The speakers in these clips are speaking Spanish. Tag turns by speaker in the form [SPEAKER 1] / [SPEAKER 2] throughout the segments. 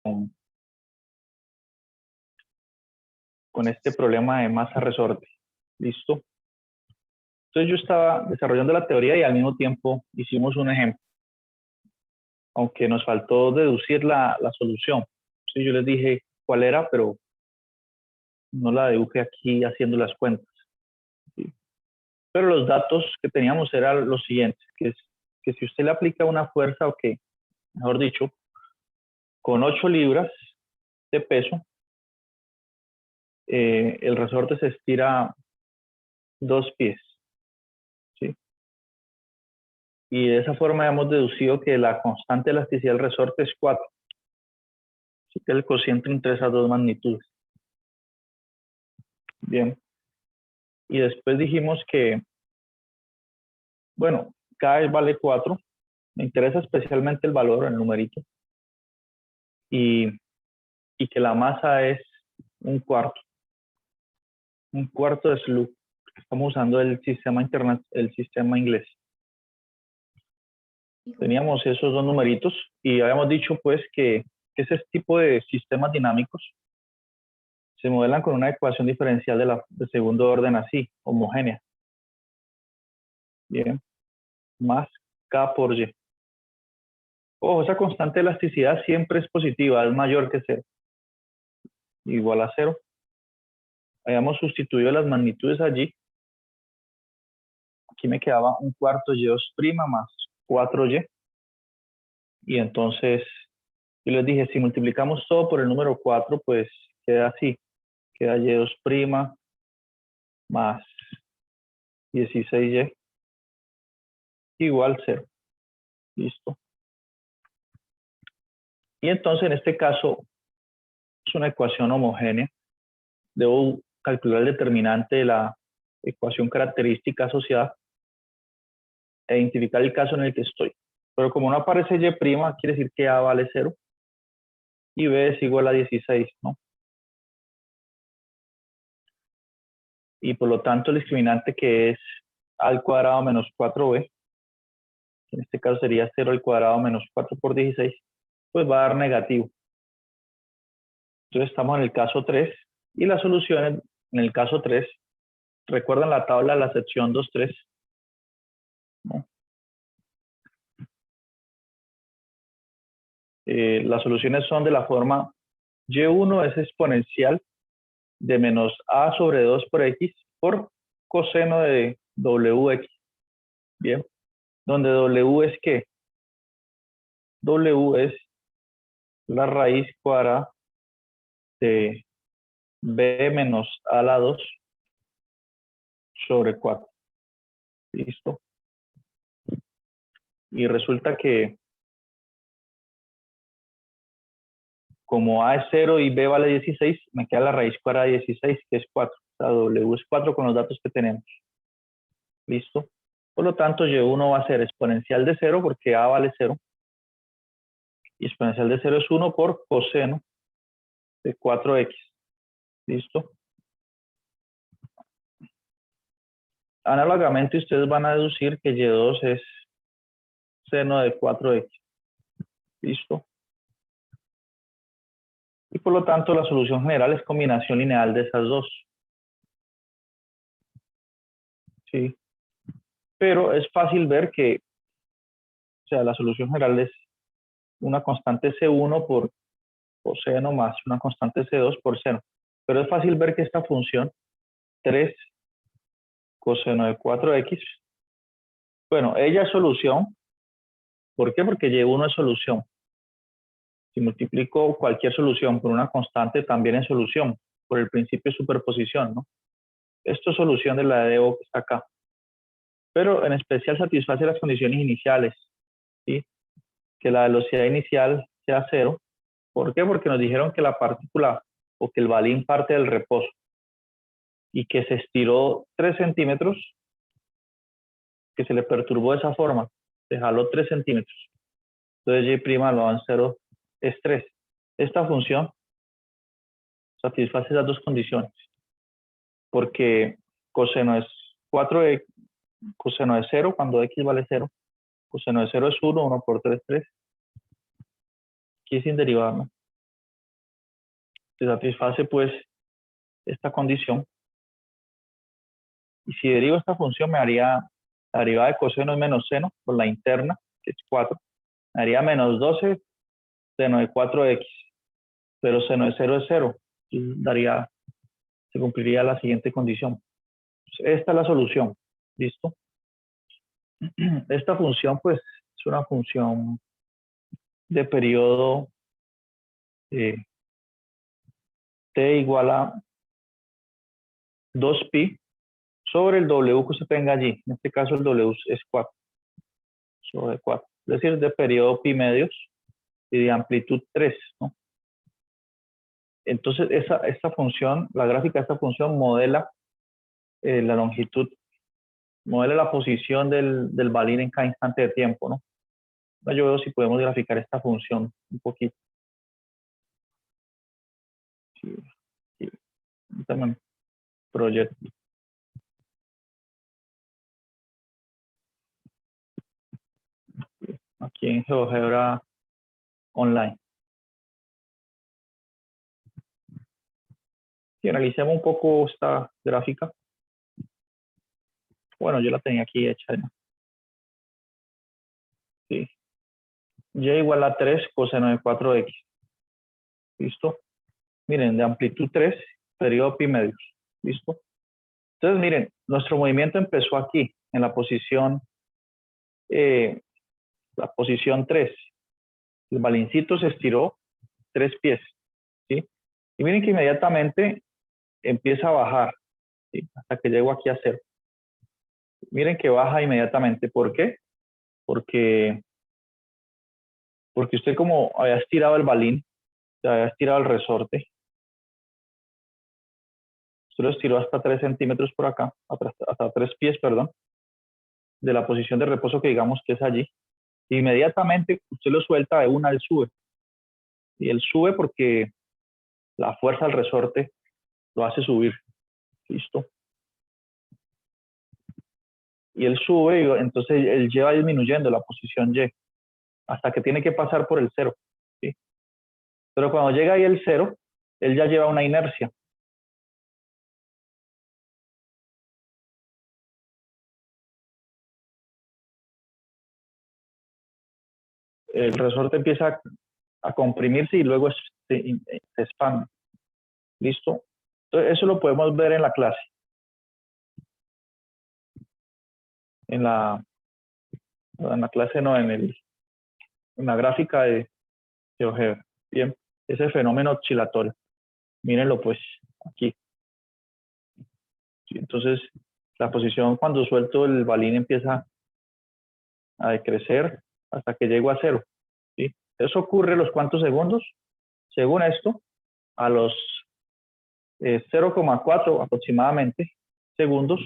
[SPEAKER 1] con este problema de masa-resorte. ¿Listo? Entonces yo estaba desarrollando la teoría y al mismo tiempo hicimos un ejemplo. Aunque nos faltó deducir la solución. Sí, yo les dije cuál era, pero no la deduje aquí haciendo las cuentas. ¿Sí? Pero los datos que teníamos eran los siguientes, que es que si usted le aplica una fuerza, o que, mejor dicho, con 8 libras de peso, el resorte se estira 2 pies. ¿Sí? Y de esa forma hemos deducido que la constante de elasticidad del resorte es 4. Así que el cociente entre esas dos magnitudes. Bien. Y después dijimos que, bueno, cada vez vale 4. Me interesa especialmente el valor, el numerito. Y que la masa es un cuarto. Un cuarto de SLU. Estamos usando el sistema inglés. Teníamos esos dos numeritos y habíamos dicho pues que ese tipo de sistemas dinámicos se modelan con una ecuación diferencial de segundo orden así, homogénea. Bien. Más K por Y. Ojo, esa constante de elasticidad siempre es positiva, es mayor que 0. Igual a 0. Habíamos sustituido las magnitudes allí. Aquí me quedaba un cuarto Y2' más 4Y. Y entonces yo les dije, si multiplicamos todo por el número 4, pues queda así. Queda Y2' más 16Y igual 0. Listo. Y entonces en este caso es una ecuación homogénea. Debo calcular el determinante de la ecuación característica asociada e identificar el caso en el que estoy. Pero como no aparece Y', quiere decir que A vale 0 y B es igual a 16, ¿no? Y por lo tanto el discriminante, que es A al cuadrado menos 4B, en este caso sería 0 al cuadrado menos 4 por 16, pues va a dar negativo. Entonces estamos en el caso 3 y las soluciones en el caso 3, recuerdan la tabla de la sección 2.3, ¿no? Las soluciones son de la forma Y1 es exponencial de menos A sobre 2 por X por coseno de WX. Bien, donde W es ¿qué? W es la raíz cuadrada de B menos A a la 2 sobre 4. ¿Listo? Y resulta que como A es 0 y B vale 16, me queda la raíz cuadrada de 16, que es 4. O sea, W es 4 con los datos que tenemos. ¿Listo? Por lo tanto, Y1 va a ser exponencial de 0 porque A vale 0. Y exponencial de 0 es 1 por coseno de 4X. ¿Listo? Análogamente, ustedes van a deducir que Y2 es seno de 4X. ¿Listo? Y por lo tanto, la solución general es combinación lineal de esas dos. ¿Sí? Pero es fácil ver que, o sea, la solución general es una constante C1 por coseno más una constante C2 por seno. Pero es fácil ver que esta función, 3 coseno de 4X, bueno, ella es solución. ¿Por qué? Porque Y1 es solución. Si multiplico cualquier solución por una constante, también es solución, por el principio de superposición, ¿no? Esto es solución de la de O que está acá. Pero en especial satisface las condiciones iniciales, ¿sí? Que la velocidad inicial sea 0. ¿Por qué? Porque nos dijeron que la partícula o que el balín parte del reposo y que se estiró 3 centímetros, que se le perturbó de esa forma, se jaló 3 centímetros. Entonces Y' lo dan 0 es 3. Esta función satisface esas dos condiciones, porque coseno es 4x, coseno de 0 cuando x vale 0, coseno de 0 es 1, 1 por 3, 3, aquí sin derivar, ¿no? se satisface pues esta condición. Y si derivo esta función, me haría la derivada de coseno es menos seno por la interna, que es 4. Me haría menos 12 seno de 4x, pero seno de 0 es 0. Y se cumpliría la siguiente condición. Esta es la solución. ¿Listo? Esta función, pues, es una función de periodo t igual a 2pi sobre el W que usted tenga allí. En este caso el W es 4, sobre 4. Es decir, de periodo pi medios y de amplitud 3, ¿no? Entonces, esta función, la gráfica de esta función modela la longitud, modela la posición del balín en cada instante de tiempo, ¿no? Yo veo si podemos graficar esta función un poquito. Sí, sí. También proyecto. Aquí en GeoGebra Online. Y analicemos un poco esta gráfica. Bueno, yo la tenía aquí hecha ya. Sí. Y igual a 3 coseno de 4x. ¿Listo? Miren, de amplitud 3, periodo pi medios. ¿Listo? Entonces, miren, nuestro movimiento empezó aquí, en la posición 3. El balincito se estiró 3 pies. ¿Sí? Y miren que inmediatamente empieza a bajar, ¿sí? Hasta que llego aquí a 0. Miren que baja inmediatamente. ¿Por qué? Porque usted como había estirado el balín, había estirado el resorte, usted lo estiró hasta 3 centímetros por acá, hasta 3 pies, perdón, de la posición de reposo que digamos que es allí. Inmediatamente usted lo suelta de una, él sube. Y él sube porque la fuerza del resorte lo hace subir. ¿Listo? Y él sube, y entonces él lleva disminuyendo la posición Y hasta que tiene que pasar por el 0. ¿Sí? Pero cuando llega ahí el 0, él ya lleva una inercia. El resorte empieza a comprimirse y luego se expande. ¿Listo? Entonces, eso lo podemos ver en la clase. En la clase no, en la gráfica de GeoGebra. Bien, ese fenómeno oscilatorio. Mírenlo pues aquí. ¿Sí? Entonces, la posición cuando suelto el balín empieza a decrecer hasta que llego a 0. ¿Sí? Eso ocurre los cuantos segundos. Según esto, a los 0,4 aproximadamente segundos,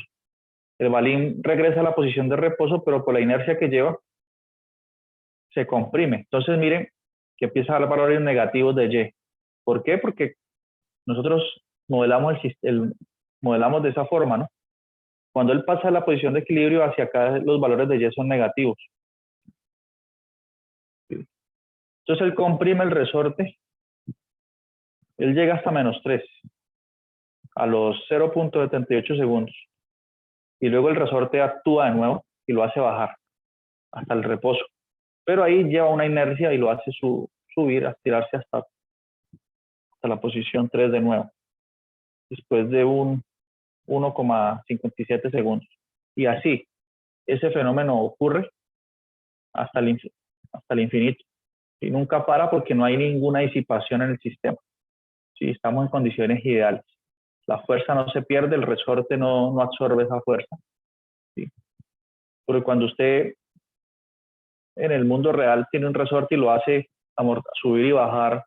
[SPEAKER 1] el balín regresa a la posición de reposo, pero por la inercia que lleva, se comprime. Entonces, miren que empieza a dar valores negativos de Y. ¿Por qué? Porque nosotros modelamos de esa forma, ¿no? Cuando él pasa de la posición de equilibrio hacia acá, los valores de Y son negativos. Entonces, él comprime el resorte, él llega hasta menos 3, a los 0,78 segundos. Y luego el resorte actúa de nuevo y lo hace bajar hasta el reposo. Pero ahí lleva una inercia y lo hace subir, a estirarse hasta la posición 3 de nuevo. Después de un 1,57 segundos. Y así, ese fenómeno ocurre hasta el infinito. Y nunca para porque no hay ninguna disipación en el sistema. ¿Sí? Estamos en condiciones ideales. La fuerza no se pierde, el resorte no absorbe esa fuerza. ¿Sí? Porque cuando usted en el mundo real tiene un resorte y lo hace subir y bajar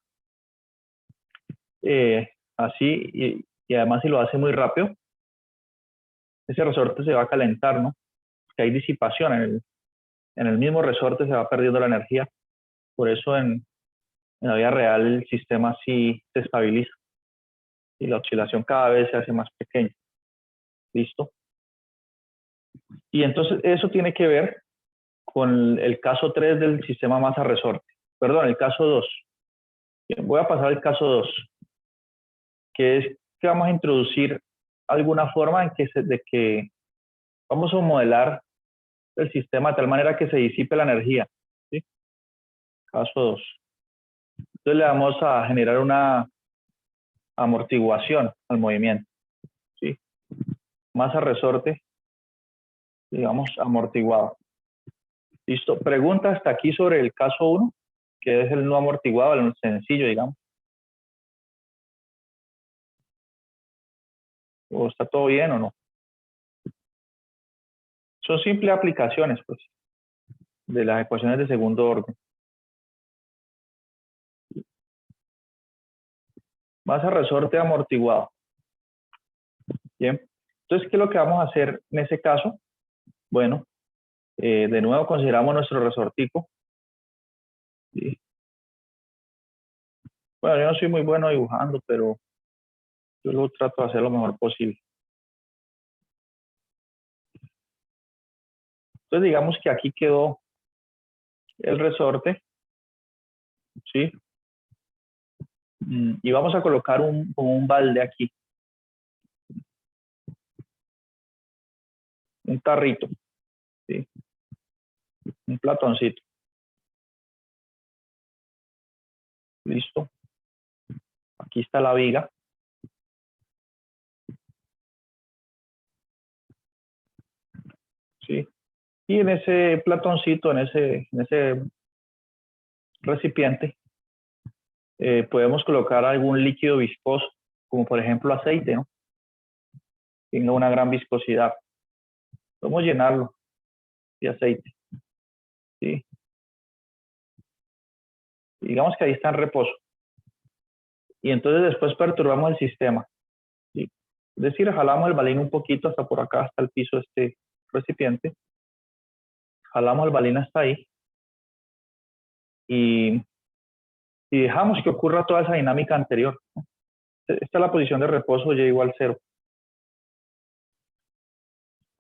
[SPEAKER 1] así, y además si lo hace muy rápido, ese resorte se va a calentar, ¿no? Porque hay disipación en el mismo resorte, se va perdiendo la energía. Por eso en la vida real el sistema sí se estabiliza y la oscilación cada vez se hace más pequeña. ¿Listo? Y entonces eso tiene que ver con el caso 3 del sistema masa-resorte. Perdón, el caso 2. Bien, voy a pasar al caso 2. que es que vamos a introducir alguna forma de que vamos a modelar el sistema de tal manera que se disipe la energía. ¿Sí? Caso 2. Entonces le vamos a generar una amortiguación al movimiento. ¿Sí? Masa resorte, digamos, amortiguado. Listo. Pregunta hasta aquí sobre el caso 1, que es el no amortiguado, el sencillo, digamos. ¿O está todo bien o no? Son simples aplicaciones, pues, de las ecuaciones de segundo orden. Masa resorte amortiguado. Bien. Entonces, ¿qué es lo que vamos a hacer en ese caso? Bueno, de nuevo consideramos nuestro resortico. ¿Sí? Bueno, yo no soy muy bueno dibujando, pero yo lo trato de hacer lo mejor posible. Entonces, digamos que aquí quedó el resorte, ¿sí? Y vamos a colocar un balde aquí, un tarrito, ¿sí? Un platoncito. Listo. Aquí está la viga. ¿Sí? Y en ese platoncito, en ese recipiente, podemos colocar algún líquido viscoso, como por ejemplo aceite, ¿no? Tenga una gran viscosidad. Podemos llenarlo de aceite. ¿Sí? Digamos que ahí está en reposo. Y entonces después perturbamos el sistema. ¿Sí? Es decir, jalamos el balín un poquito hasta por acá, hasta el piso de este recipiente. Jalamos el balín hasta ahí. Y dejamos que ocurra toda esa dinámica anterior, ¿no? Esta es la posición de reposo y igual 0.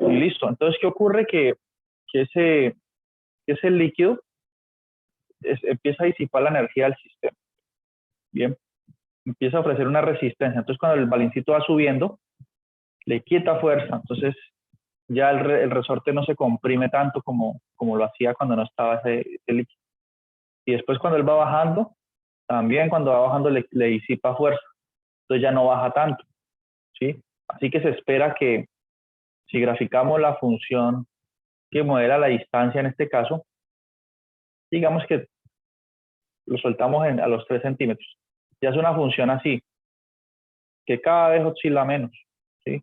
[SPEAKER 1] Y listo. Entonces, ¿qué ocurre? Que ese líquido empieza a disipar la energía del sistema. Bien. Empieza a ofrecer una resistencia. Entonces, cuando el balincito va subiendo, le quita fuerza. Entonces, ya el resorte no se comprime tanto como lo hacía cuando no estaba ese líquido. Y después, cuando él va bajando, también cuando va bajando le disipa fuerza. Entonces, ya no baja tanto. ¿Sí? Así que se espera que, si graficamos la función que modela la distancia en este caso, digamos que lo soltamos a los 3 centímetros. Ya es una función así, que cada vez oscila menos, ¿sí?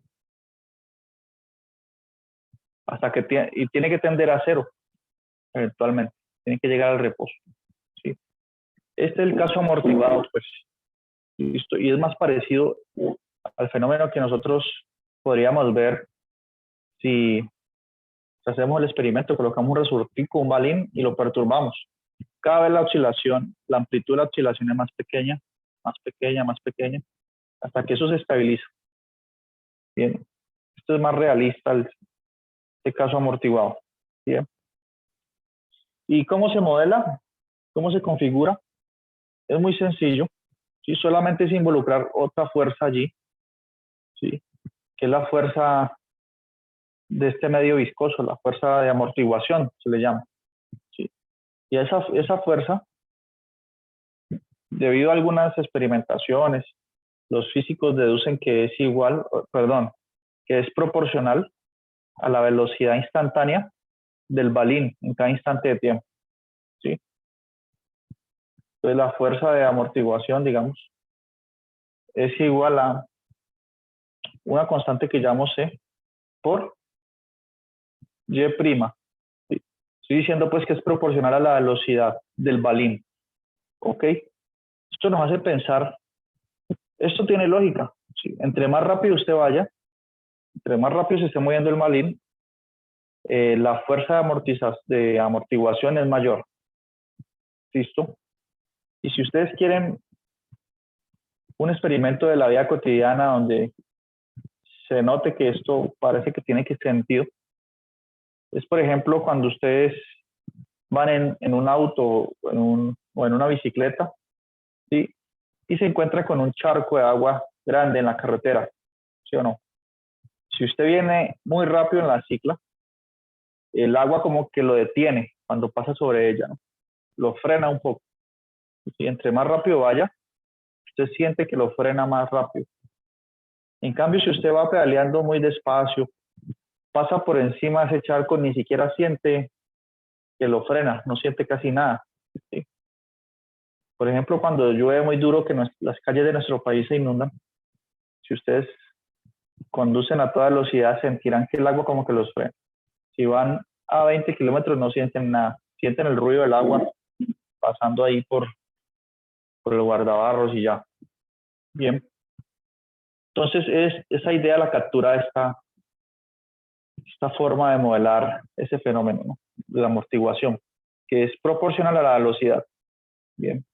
[SPEAKER 1] Hasta que tiene que tender a 0, eventualmente. Tiene que llegar al reposo, ¿sí? Este es el caso amortiguado, pues. Listo. Y es más parecido al fenómeno que nosotros podríamos ver si hacemos el experimento, colocamos un resortico, un balín y lo perturbamos. Cada vez la oscilación, la amplitud de la oscilación es más pequeña, más pequeña, más pequeña, hasta que eso se estabiliza. Bien, esto es más realista, este caso amortiguado. Bien. ¿Y cómo se modela? ¿Cómo se configura? Es muy sencillo. ¿Sí? Solamente es involucrar otra fuerza allí, ¿sí? Que es la fuerza de este medio viscoso, la fuerza de amortiguación, se le llama. ¿Sí? Y esa fuerza, debido a algunas experimentaciones, los físicos deducen que es igual, perdón, que es proporcional a la velocidad instantánea del balín en cada instante de tiempo. ¿Sí? Entonces la fuerza de amortiguación, digamos, es igual a una constante que llamo C por Y'. ¿Sí? Estoy diciendo pues que es proporcional a la velocidad del balín. ¿Ok? Esto nos hace pensar, esto tiene lógica. ¿Sí? Entre más rápido usted vaya, entre más rápido se esté moviendo el balín, la fuerza de amortiguación es mayor. ¿Listo? Y si ustedes quieren un experimento de la vida cotidiana donde se note que esto parece que tiene que sentido, es por ejemplo cuando ustedes van en un auto o en una bicicleta, ¿sí? Y se encuentran con un charco de agua grande en la carretera, ¿sí o no? Si usted viene muy rápido en la cicla, el agua como que lo detiene cuando pasa sobre ella, ¿no? Lo frena un poco. Y entre más rápido vaya, usted siente que lo frena más rápido. En cambio, si usted va pedaleando muy despacio, pasa por encima de ese charco, ni siquiera siente que lo frena, no siente casi nada, ¿sí? Por ejemplo, cuando llueve muy duro, que las calles de nuestro país se inundan, si ustedes conducen a toda velocidad, sentirán que el agua como que los frena. Si van a 20 kilómetros no sienten nada, sienten el ruido del agua pasando ahí por el guardabarros y ya. Bien. Entonces, esa idea la captura esta forma de modelar ese fenómeno, ¿no? De la amortiguación, que es proporcional a la velocidad. Bien.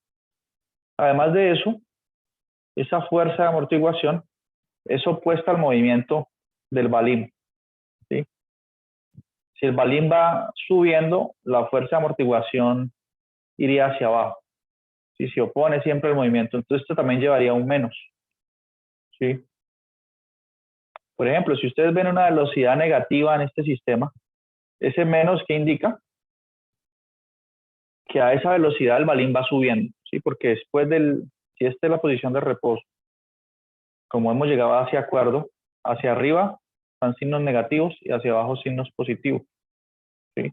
[SPEAKER 1] Además de eso, esa fuerza de amortiguación es opuesta al movimiento del balín, ¿sí? Si el balín va subiendo, la fuerza de amortiguación iría hacia abajo. Si se opone siempre el movimiento, entonces esto también llevaría a un menos, ¿sí? Por ejemplo, si ustedes ven una velocidad negativa en este sistema, ese menos que indica que a esa velocidad el balín va subiendo, ¿sí? Porque después si esta es la posición de reposo, como hemos llegado hacia acuerdo, hacia arriba están signos negativos y hacia abajo signos positivos, ¿sí?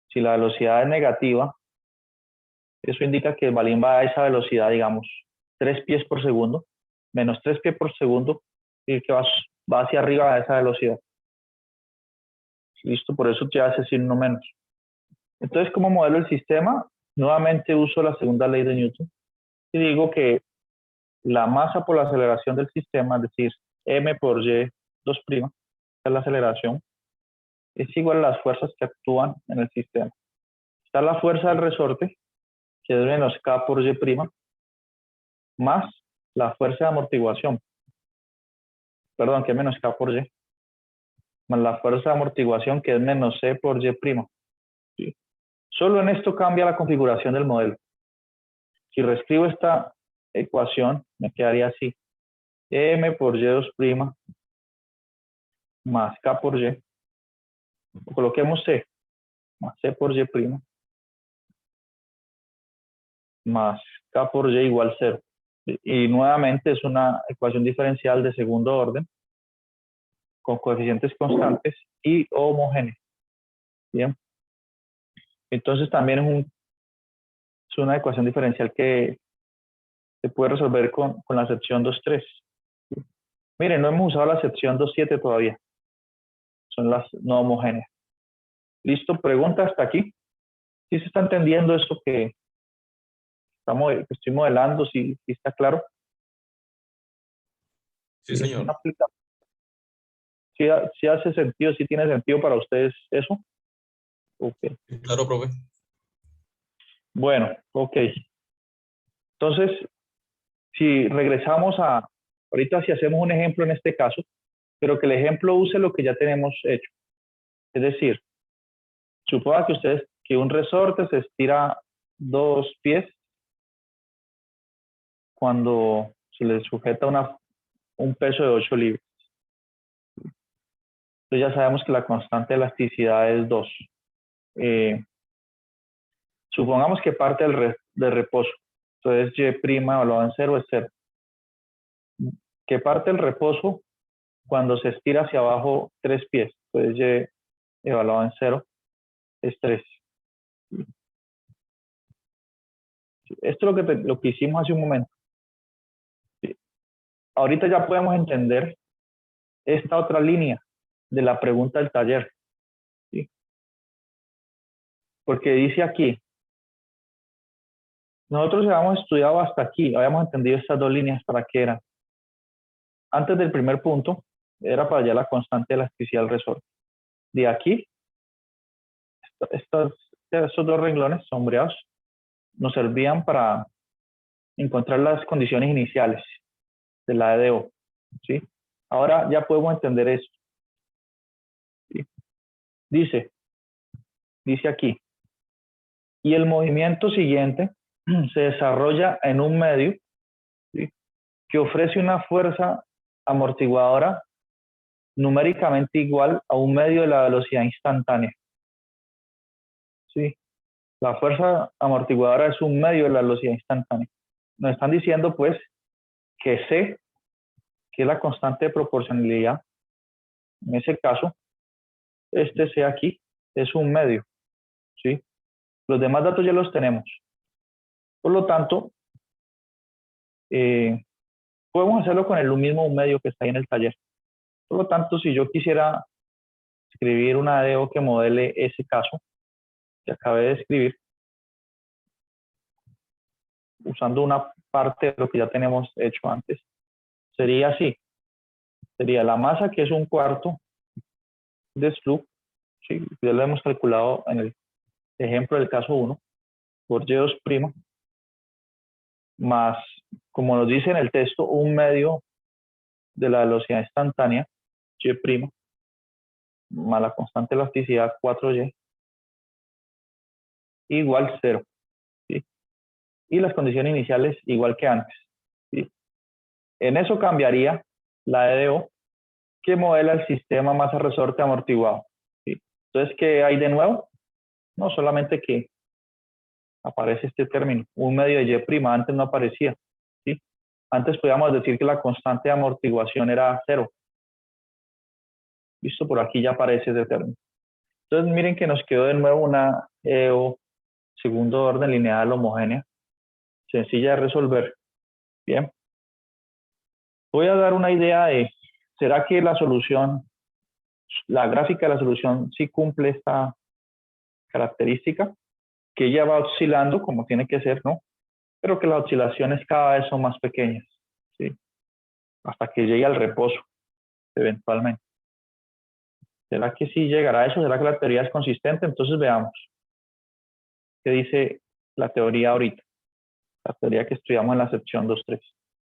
[SPEAKER 1] Si la velocidad es negativa, eso indica que el balín va a esa velocidad, digamos, 3 pies por segundo, menos 3 pies por segundo, y que va hacia arriba a esa velocidad. Listo, por eso ya hace signo menos. Entonces, ¿cómo modelo el sistema? Nuevamente uso la segunda ley de Newton y digo que la masa por la aceleración del sistema, es decir, m por y 2', que es la aceleración, es igual a las fuerzas que actúan en el sistema. Está la fuerza del resorte, que es menos k por y', más la fuerza de amortiguación, perdón, que es menos k por y, más la fuerza de amortiguación, que es menos c por y', ¿sí? Solo en esto cambia la configuración del modelo. Si reescribo esta ecuación, me quedaría así: m por y2' más k por y, coloquemos c, más c por y' más k por y igual 0. Y nuevamente es una ecuación diferencial de segundo orden con coeficientes constantes y homogéneos. Bien. Entonces también es una ecuación diferencial que se puede resolver con la sección 2.3. Miren, no hemos usado la sección 2.7 todavía. Son las no homogéneas. ¿Listo? ¿Pregunta hasta aquí? ¿Sí se está entendiendo esto que estoy modelando? ¿Sí está claro?
[SPEAKER 2] Sí, señor.
[SPEAKER 1] ¿Sí hace sentido? ¿Sí tiene sentido para ustedes eso? Ok.
[SPEAKER 2] Claro, profe.
[SPEAKER 1] Bueno, ok. Entonces, si regresamos ahorita si hacemos un ejemplo en este caso, pero que el ejemplo use lo que ya tenemos hecho. Es decir, suponga que un resorte se estira 2 pies cuando se le sujeta un peso de 8 libras. Entonces ya sabemos que la constante de elasticidad es 2. Supongamos que parte del reposo. Entonces y' evaluado en 0 es 0. Que parte el reposo cuando se estira hacia abajo 3 pies. Entonces y evaluado en 0 es 3. Esto es lo que hicimos hace un momento. ¿Sí? Ahorita ya podemos entender esta otra línea de la pregunta del taller. ¿Sí? Porque dice aquí, nosotros habíamos estudiado hasta aquí, habíamos entendido estas dos líneas para qué eran. Antes del primer punto, era para hallar la constante de elasticidad del resorte. De aquí, estos dos renglones sombreados nos servían para encontrar las condiciones iniciales de la EDO. ¿Sí? Ahora ya podemos entender eso. ¿Sí? Dice aquí, y el movimiento siguiente se desarrolla en un medio, ¿sí?, que ofrece una fuerza amortiguadora numéricamente igual a un medio de la velocidad instantánea. ¿Sí? La fuerza amortiguadora es un medio de la velocidad instantánea. Nos están diciendo, pues, que C, que es la constante de proporcionalidad, en ese caso, este C aquí es un medio. ¿Sí? Los demás datos ya los tenemos. Por lo tanto, podemos hacerlo con el mismo medio que está ahí en el taller. Por lo tanto, si yo quisiera escribir una ADO que modele ese caso que acabé de escribir, usando una parte de lo que ya tenemos hecho antes, sería así. Sería la masa, que es un cuarto de Sloop, ¿sí? Ya lo hemos calculado en el ejemplo del caso 1, por Y2', más, como nos dice en el texto, un medio de la velocidad instantánea, Y', más la constante de elasticidad 4Y, igual 0. ¿Sí? Y las condiciones iniciales igual que antes. ¿Sí? En eso cambiaría la EDO, que modela el sistema masa resorte amortiguado. ¿Sí? Entonces, ¿qué hay de nuevo? No solamente que aparece este término, un medio de Y', antes no aparecía. ¿Sí? Antes podíamos decir que la constante de amortiguación era 0. Listo, por aquí ya aparece ese término. Entonces, miren que nos quedó de nuevo una EO segundo orden lineal homogénea, sencilla de resolver. Bien. Voy a dar una idea de, ¿será que la solución, la gráfica de la solución sí cumple esta característica? Que ella va oscilando como tiene que ser, ¿no? Pero que las oscilaciones cada vez son más pequeñas, ¿sí? Hasta que llegue al reposo, eventualmente. ¿Será que sí llegará a eso? ¿Será que la teoría es consistente? Entonces veamos qué dice la teoría ahorita, la teoría que estudiamos en la sección 2.3.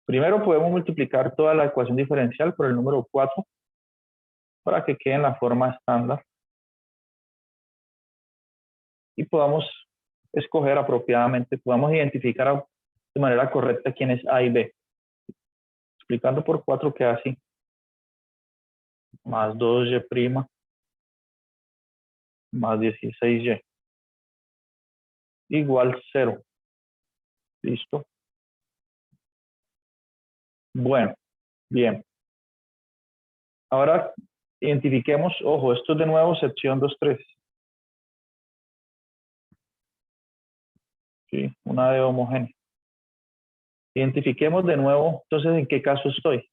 [SPEAKER 1] Primero podemos multiplicar toda la ecuación diferencial por el número 4 para que quede en la forma estándar y podamos escoger apropiadamente, podamos identificar de manera correcta quién es A y B. Multiplicando por 4 queda así, más 2y' más 16y, igual 0. ¿Listo? Bueno, bien. Ahora identifiquemos, ojo, esto es de nuevo sección 2.3. ¿Sí? Una de homogénea. Identifiquemos de nuevo, entonces, ¿en qué caso estoy?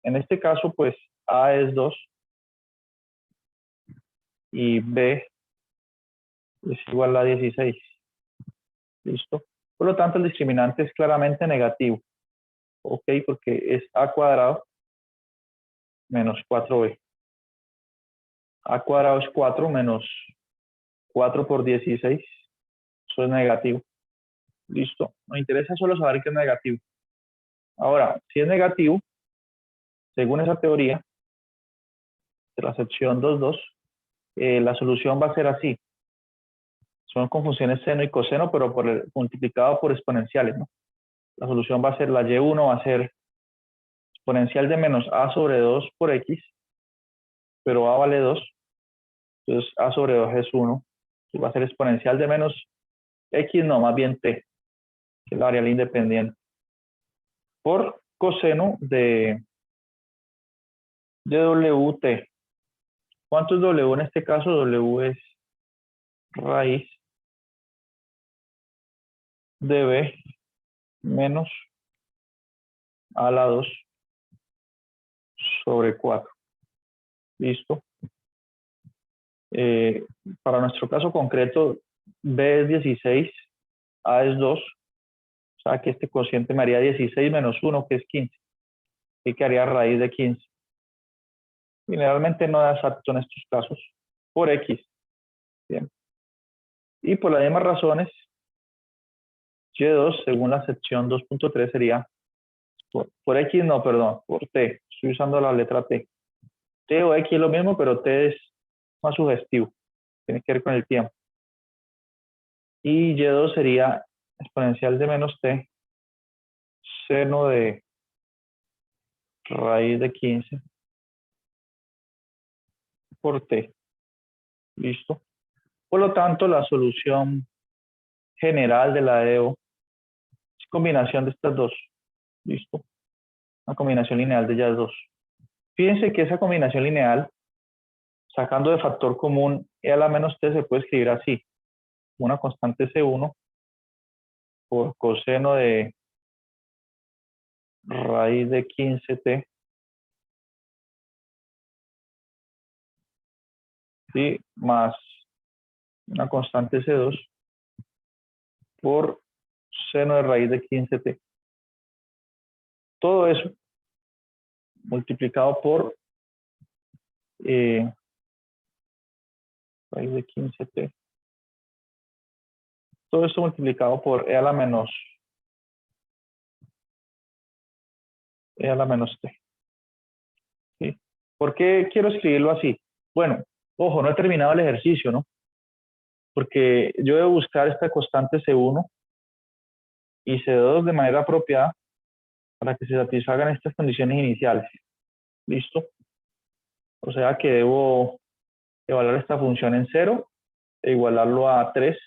[SPEAKER 1] En este caso, pues, A es 2 y B es igual a 16. ¿Listo? Por lo tanto, el discriminante es claramente negativo. ¿Ok? Porque es A cuadrado menos 4B. A cuadrado es 4 menos 4 por 16. Eso es negativo. Listo. Nos interesa solo saber que es negativo. Ahora, si es negativo, según esa teoría de la sección 2.2, la solución va a ser así. Son con funciones seno y coseno, pero multiplicado por exponenciales, ¿no? La solución va a ser, la y1 va a ser exponencial de menos a sobre 2 por x, pero a vale 2, entonces a sobre 2 es 1, y va a ser exponencial de menos x, no, más bien t, que es la variable independiente, por coseno de wt. ¿Cuánto es w en este caso? W es raíz de b menos a la 2 sobre 4. ¿Listo? Para nuestro caso concreto, b es 16, a es 2, o sea que este cociente me haría 16 menos 1, que es 15, y que haría raíz de 15. Generalmente no da exacto en estos casos, por x. Bien. Y por las mismas razones, y2, según la sección 2.3, sería por x, no, perdón, por t. Estoy usando la letra t. T o x es lo mismo, pero t es más sugestivo. Tiene que ver con el tiempo. Y y2 sería exponencial de menos t, seno de raíz de 15 por t. ¿Listo? Por lo tanto, la solución general de la EO es combinación de estas dos. ¿Listo? Una combinación lineal de ellas dos. Fíjense que esa combinación lineal, sacando de factor común e a la menos t, se puede escribir así. Una constante C1 por coseno de raíz de 15t, ¿sí? Más una constante C2 por seno de raíz de 15t. Todo eso multiplicado por raíz de 15t. Todo eso multiplicado por e a la menos t. ¿Sí? ¿Por qué quiero escribirlo así? Bueno, ojo, no he terminado el ejercicio, ¿no? Porque yo debo buscar esta constante C1 y C2 de manera apropiada para que se satisfagan estas condiciones iniciales. ¿Listo? O sea que debo evaluar esta función en 0 e igualarlo a 3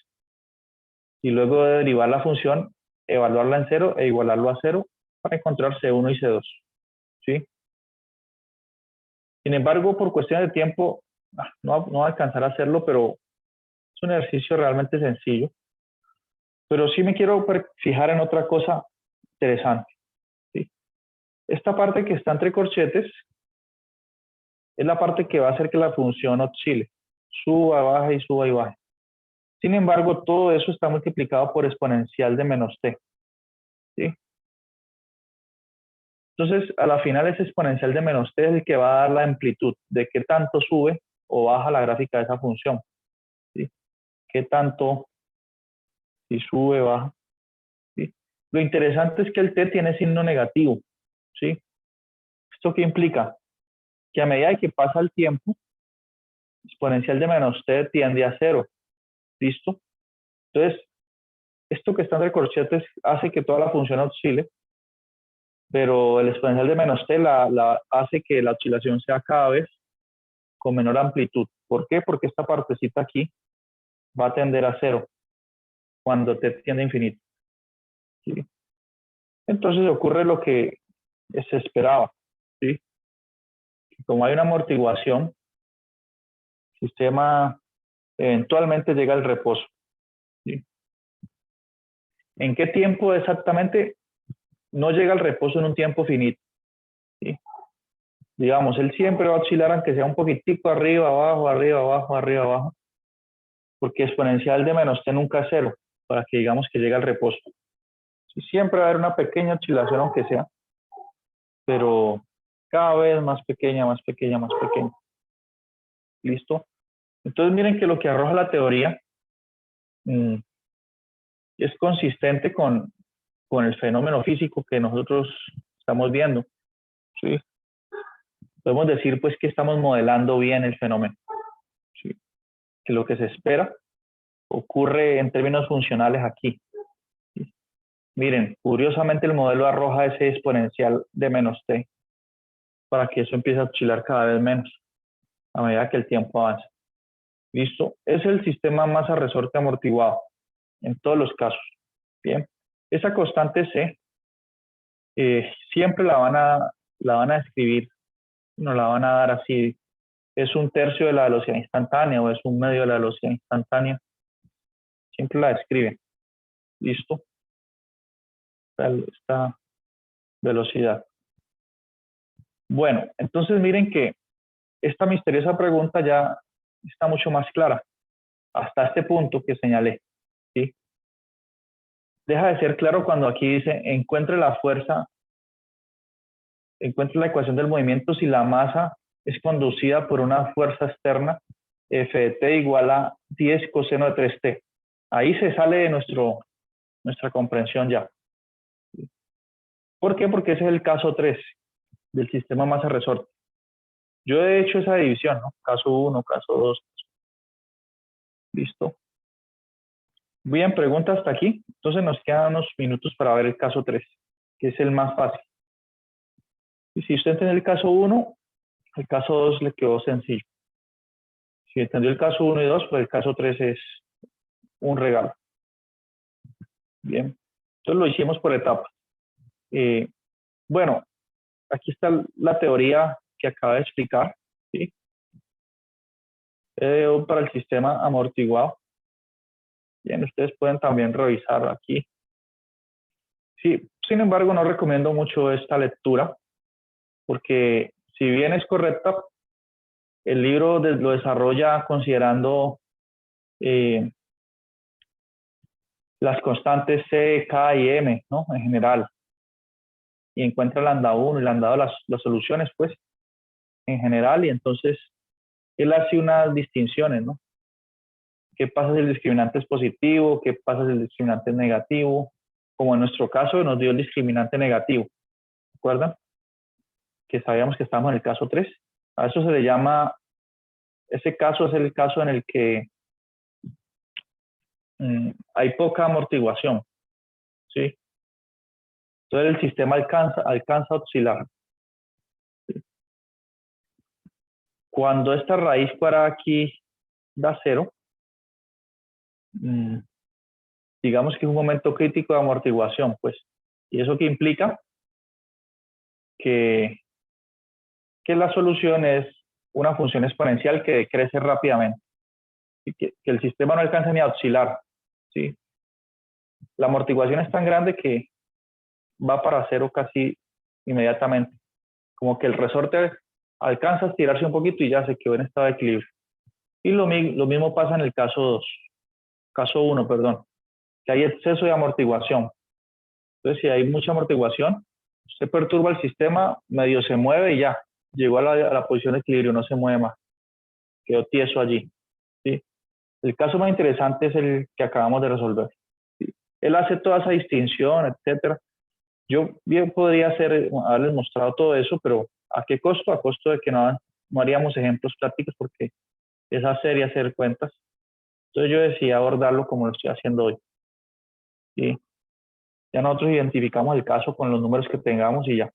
[SPEAKER 1] y luego de derivar la función, evaluarla en 0 e igualarlo a 0 para encontrar C1 y C2. ¿Sí? Sin embargo, por cuestiones de tiempo, no va a alcanzar a hacerlo, pero es un ejercicio realmente sencillo. Pero sí me quiero fijar en otra cosa interesante. ¿Sí? Esta parte que está entre corchetes es la parte que va a hacer que la función oscile, suba, baja y suba y baja. Sin embargo, todo eso está multiplicado por exponencial de menos t. ¿Sí? Entonces, a la final ese exponencial de menos t es el que va a dar la amplitud de qué tanto sube o baja la gráfica de esa función. ¿Sí? Qué tanto, si sube, baja. ¿Sí? Lo interesante es que el t tiene signo negativo. ¿Sí? ¿Esto qué implica? Que a medida que pasa el tiempo, exponencial de menos t tiende a 0. ¿Listo? Entonces, esto que está entre corchetes hace que toda la función oscile, pero el exponencial de menos t hace que la oscilación sea cada vez con menor amplitud. ¿Por qué? Porque esta partecita aquí va a tender a 0 cuando t tiende a infinito. ¿Sí? Entonces ocurre lo que se esperaba. ¿Sí? Como hay una amortiguación, el sistema eventualmente llega al reposo. ¿Sí? ¿En qué tiempo exactamente? No llega al reposo en un tiempo finito. ¿Sí? Digamos, él siempre va a oscilar aunque sea un poquitico arriba, abajo, arriba, abajo, arriba, abajo, porque exponencial de menos t nunca es 0, para que digamos que llegue al reposo. ¿Sí? Siempre va a haber una pequeña oscilación aunque sea, pero cada vez más pequeña, más pequeña, más pequeña. ¿Listo? Entonces miren que lo que arroja la teoría es consistente con el fenómeno físico que nosotros estamos viendo. ¿Sí? Podemos decir pues que estamos modelando bien el fenómeno. ¿Sí? Que lo que se espera ocurre en términos funcionales aquí. ¿Sí? Miren, curiosamente el modelo arroja ese exponencial de menos t para que eso empiece a oscilar cada vez menos a medida que el tiempo avanza. ¿Listo? Es el sistema masa resorte amortiguado en todos los casos. Bien, esa constante C siempre la van a escribir, no la van a dar así, es un tercio de la velocidad instantánea o es un medio de la velocidad instantánea, siempre la describen. ¿Listo? Esta velocidad. Bueno, entonces miren que esta misteriosa pregunta ya está mucho más clara hasta este punto que señalé. ¿Sí? Deja de ser claro cuando aquí dice encuentre la fuerza, encuentre la ecuación del movimiento si la masa es conducida por una fuerza externa, F de t igual a 10 coseno de 3t. Ahí se sale de nuestra comprensión ya. ¿Por qué? Porque ese es el caso 3 del sistema masa-resorte. Yo he hecho esa división, ¿no? Caso 1, caso 2. Listo. Bien, pregunta hasta aquí. Entonces nos quedan unos minutos para ver el caso 3, que es el más fácil. Y si usted entendió el caso 1, el caso 2 le quedó sencillo. Si entendió el caso 1 y 2, pues el caso 3 es un regalo. Bien, entonces lo hicimos por etapas. Bueno, aquí está la teoría que acaba de explicar, ¿sí? Para el sistema amortiguado. Bien, ustedes pueden también revisar aquí. Sí, sin embargo, no recomiendo mucho esta lectura, porque si bien es correcta, el libro lo desarrolla considerando las constantes C, K y M, ¿no? En general. Y encuentra el lambda 1 y lambda 2, las soluciones, pues, en general. Y entonces, él hace unas distinciones, ¿no? ¿Qué pasa si el discriminante es positivo? ¿Qué pasa si el discriminante es negativo? Como en nuestro caso, nos dio el discriminante negativo. ¿Recuerdan? Que sabíamos que estábamos en el caso 3. A eso se le llama, ese caso es el caso en el que hay poca amortiguación, ¿sí? Entonces el sistema alcanza a oscilar. ¿Sí? Cuando esta raíz cuadrada aquí da 0, digamos que es un momento crítico de amortiguación, pues. ¿Y eso qué implica? Que la solución es una función exponencial que crece rápidamente. Y que el sistema no alcanza ni a oscilar, ¿sí? La amortiguación es tan grande que va para 0 casi inmediatamente. Como que el resorte alcanza a estirarse un poquito y ya se quedó en estado de equilibrio. Y lo mismo pasa en el caso 1, perdón, que hay exceso de amortiguación. Entonces, si hay mucha amortiguación, se perturba el sistema, medio se mueve y ya, llegó a la posición de equilibrio, no se mueve más, quedó tieso allí. ¿Sí? El caso más interesante es el que acabamos de resolver. ¿Sí? Él hace toda esa distinción, etcétera. Yo bien podría haberles mostrado todo eso, pero ¿a qué costo? A costo de que no haríamos ejemplos prácticos porque es hacer cuentas. Entonces yo decidí abordarlo como lo estoy haciendo hoy. ¿Sí? Ya nosotros identificamos el caso con los números que tengamos y ya.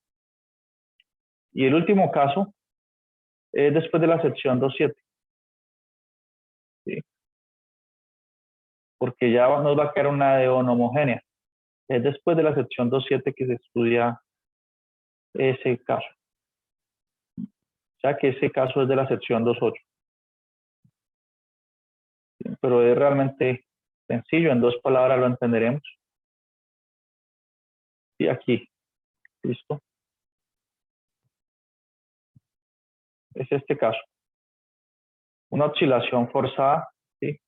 [SPEAKER 1] Y el último caso es después de la sección 2.7. ¿Sí? Porque ya nos va a quedar una DO no homogénea. Es después de la sección 2.7 que se estudia ese caso. O sea que ese caso es de la sección 2.8. Pero es realmente sencillo, en 2 palabras lo entenderemos. Y aquí, listo. Es este caso. Una oscilación forzada, ¿sí?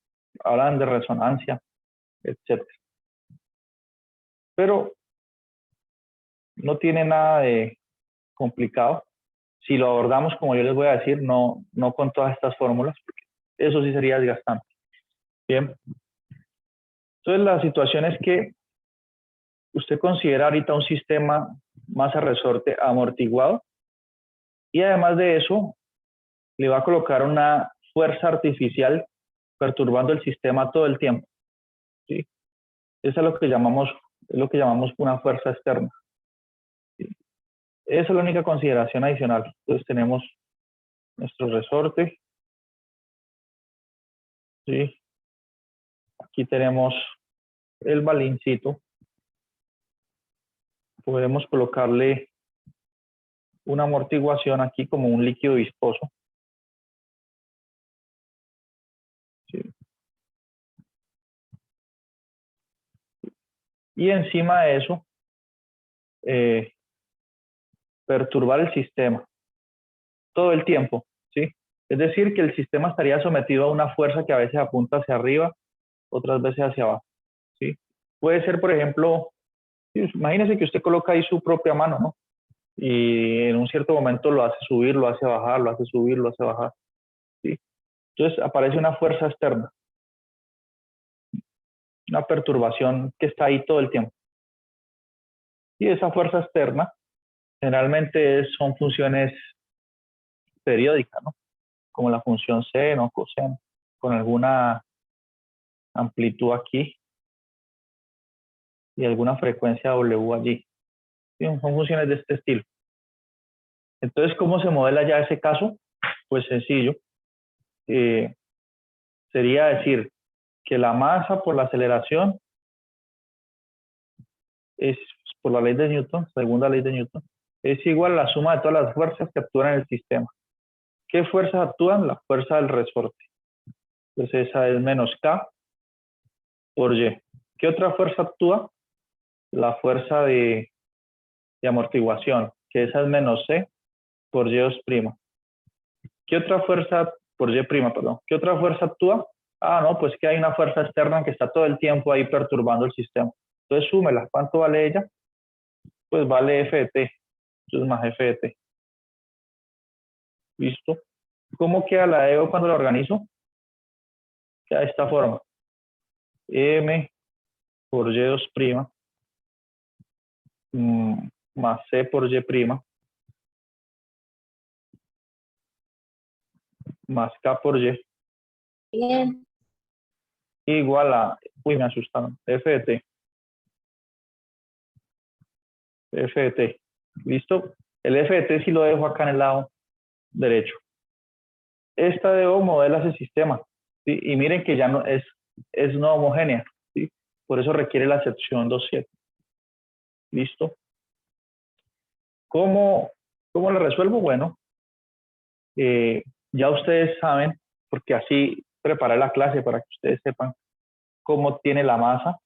[SPEAKER 1] Hablan de resonancia, etc. Pero no tiene nada de complicado. Si lo abordamos, como yo les voy a decir, no con todas estas fórmulas, porque eso sí sería desgastante. Bien. Entonces, la situación es que usted considera ahorita un sistema masa resorte amortiguado y además de eso, le va a colocar una fuerza artificial perturbando el sistema todo el tiempo. ¿Sí? Eso es lo que llamamos una fuerza externa. ¿Sí? Esa es la única consideración adicional. Entonces tenemos nuestro resorte. ¿Sí? Aquí tenemos el balincito. Podemos colocarle una amortiguación aquí como un líquido viscoso. ¿Sí? Y encima de eso, perturbar el sistema todo el tiempo. ¿Sí? Es decir, que el sistema estaría sometido a una fuerza que a veces apunta hacia arriba, otras veces hacia abajo. ¿Sí? Puede ser, por ejemplo, imagínese que usted coloca ahí su propia mano, ¿no? Y en un cierto momento lo hace subir, lo hace bajar, lo hace subir, lo hace bajar. ¿Sí? Entonces aparece una fuerza externa, una perturbación que está ahí todo el tiempo. Y esa fuerza externa generalmente son funciones periódicas, ¿no? Como la función seno, coseno, con alguna amplitud aquí y alguna frecuencia W allí. ¿Sí? Son funciones de este estilo. Entonces, ¿cómo se modela ya ese caso? Pues sencillo. Sería decir que la masa por la aceleración es, por la ley de Newton, segunda ley de Newton, es igual a la suma de todas las fuerzas que actúan en el sistema. ¿Qué fuerzas actúan? La fuerza del resorte. Entonces esa es menos K por Y. ¿Qué otra fuerza actúa? La fuerza de amortiguación, que esa es menos C por Y2'. ¿Qué otra fuerza, por Y', perdón? ¿Qué otra fuerza actúa? Ah, no, pues que hay una fuerza externa que está todo el tiempo ahí perturbando el sistema. Entonces súmela. ¿Cuánto vale ella? Pues vale F de T. Entonces más F de T. ¿Listo? ¿Cómo queda la EO cuando la organizo? Queda de esta forma. M por Y2' más C por Y' más K por Y
[SPEAKER 2] Bien.
[SPEAKER 1] igual a, uy, me asustaron, F de T. F de T. ¿Listo? El F de T sí lo dejo acá en el lado derecho. Esta DO modela ese sistema. ¿Sí? Y miren que ya no es no homogénea. ¿Sí? Por eso requiere la sección 2.7. ¿Listo? ¿Cómo lo resuelvo? Bueno, ya ustedes saben, porque así preparé la clase para que ustedes sepan cómo tiene la masa.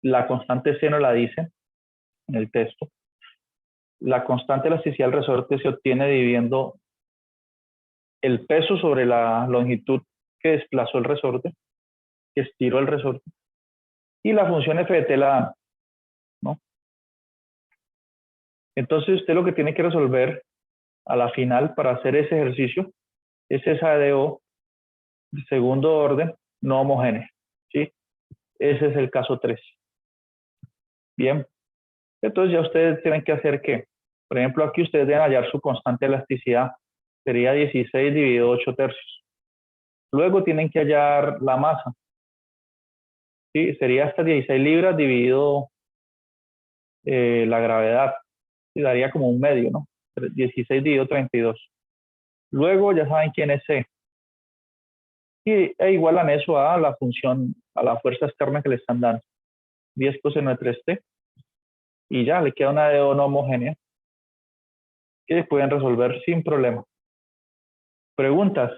[SPEAKER 1] La constante C no la dice en el texto. La constante elasticidad del resorte se obtiene dividiendo el peso sobre la longitud que desplazó el resorte, que estiró el resorte, y la función F de T la dan, ¿no? Entonces usted lo que tiene que resolver a la final para hacer ese ejercicio es esa DO de segundo orden no homogénea, ¿sí? Ese es el caso 3. Bien, entonces ya ustedes tienen que hacer que, por ejemplo, aquí ustedes deben hallar su constante de elasticidad, sería 16 dividido 8 tercios. Luego tienen que hallar la masa, ¿sí? Sería hasta 16 libras dividido la gravedad, y daría como un medio, ¿no? 16 dividido 32. Luego ya saben quién es C. E igualan eso a la función, a la fuerza externa que le están dando. 10 coseno de 3t. Y ya le queda una DO no homogénea que pueden resolver sin problema. Preguntas.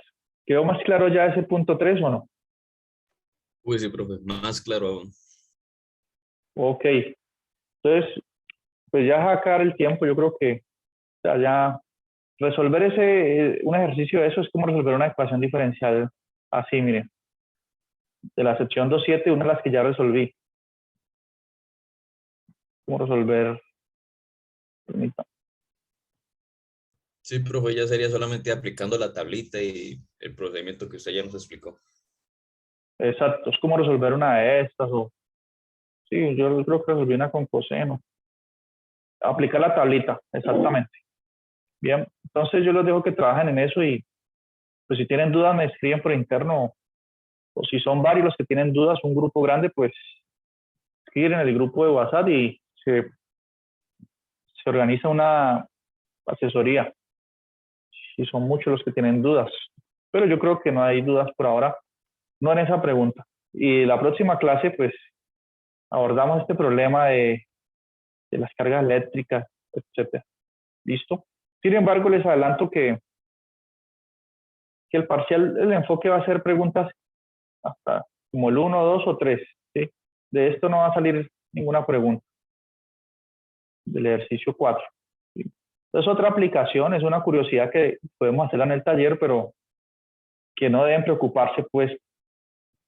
[SPEAKER 1] ¿Quedó más claro ya ese punto 3 o no?
[SPEAKER 3] Uy, sí, profe, más claro aún.
[SPEAKER 1] Ok. Entonces, pues ya sacar el tiempo, yo creo que ya resolver un ejercicio de eso es como resolver una ecuación diferencial así, miren. De la sección 2.7, una de las que ya resolví. ¿Cómo resolver? Permítame.
[SPEAKER 3] Sí, profe, ya sería solamente aplicando la tablita y el procedimiento que usted ya nos explicó.
[SPEAKER 1] Exacto, es como resolver una de estas o... Sí, yo creo que resolví una con coseno. Aplicar la tablita, exactamente. Bien, entonces yo los dejo que trabajen en eso y pues si tienen dudas me escriben por interno o si son varios los que tienen dudas, un grupo grande, pues escriben en el grupo de WhatsApp y se organiza una asesoría si son muchos los que tienen dudas. Pero yo creo que no hay dudas por ahora, no en esa pregunta. Y la próxima clase, pues abordamos este problema de las cargas eléctricas, etcétera. ¿Listo? Sin embargo, les adelanto que el parcial, el enfoque va a ser preguntas hasta como el 1, 2 o 3. ¿Sí? De esto no va a salir ninguna pregunta del ejercicio 4. ¿Sí? Es otra aplicación, es una curiosidad que podemos hacerla en el taller, pero que no deben preocuparse pues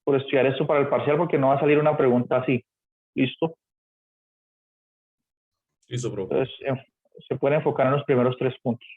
[SPEAKER 1] por estudiar esto para el parcial porque no va a salir una pregunta así. ¿Listo?
[SPEAKER 3] Listo, profe.
[SPEAKER 1] Entonces, se puede enfocar en los primeros 3 puntos.